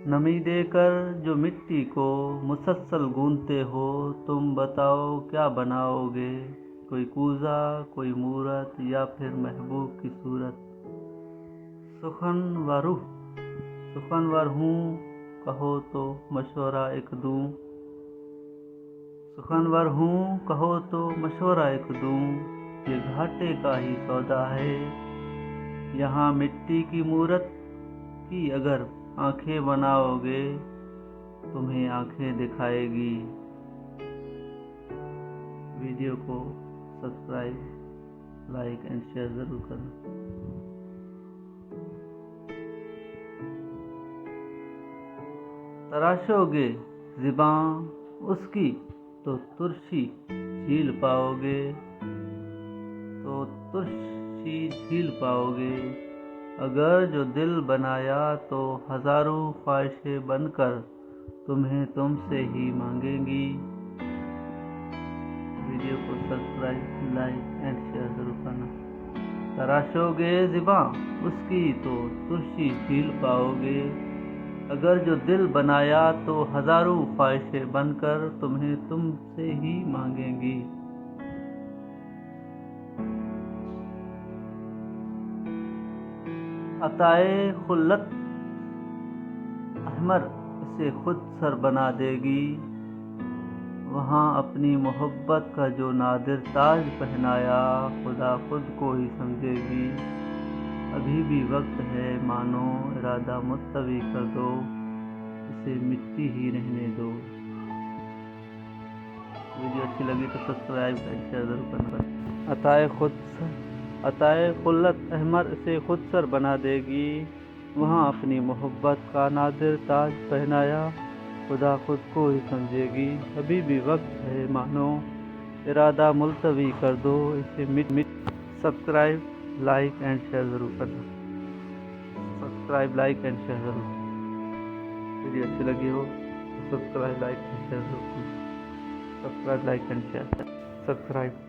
نمی دے کر جو مٹی کو مسلسل گونتے ہو، تم بتاؤ کیا بناؤ گے؟ کوئی کوزہ، کوئی مورت، یا پھر محبوب کی صورت؟ سخنور ہوں کہو تو مشورہ ایک دوں، سخنور ہوں کہو تو مشورہ ایک دوں، یہ گھاٹے کا ہی سودا ہے۔ یہاں مٹی کی مورت کی اگر آنکھیں بناؤ گے، تمہیں آنکھیں دکھائے گی۔ ویڈیو کو سبسکرائب، لائک اینڈ شیئر ضرور کرنا۔ تراشو گے زباں اس کی تو ترشی جھیل پاؤ گے، اگر جو دل بنایا تو ہزاروں خواہشیں بن کر تمہیں تم سے ہی مانگیں گی۔ ویڈیو کو سبسکرائب، لائک اینڈ شیئر ضرور کرنا۔ تراشو گے زباں اس کی تو ترشی جھیل پاؤ گے، اگر جو دل بنایا تو ہزاروں خواہشیں بن کر تمہیں تم سے ہی مانگیں گی۔ عطائے خلت احمر اسے خود سر بنا دے گی، وہاں اپنی محبت کا جو نادر تاج پہنایا، خدا خود کو ہی سمجھے گی۔ ابھی بھی وقت ہے مانو، ارادہ ملتوی کر دو، اسے مٹی ہی رہنے دو۔ ویڈیو اچھی لگی تو سبسکرائب اینڈ شیئر ضرور کرنا۔ عطائے خلت احمر اسے خود سر بنا دے گی، وہاں اپنی محبت کا نادر تاج پہنایا، خدا خود کو ہی سمجھے گی۔ ابھی بھی وقت ہے مانو، ارادہ ملتوی کر دو، اسے سبسکرائب، لائک اینڈ شیئر ضرور کرنا۔ ویڈیو اچھی لگی ہو تو سبسکرائب، لائک اینڈ شیئر ضرور کرنا۔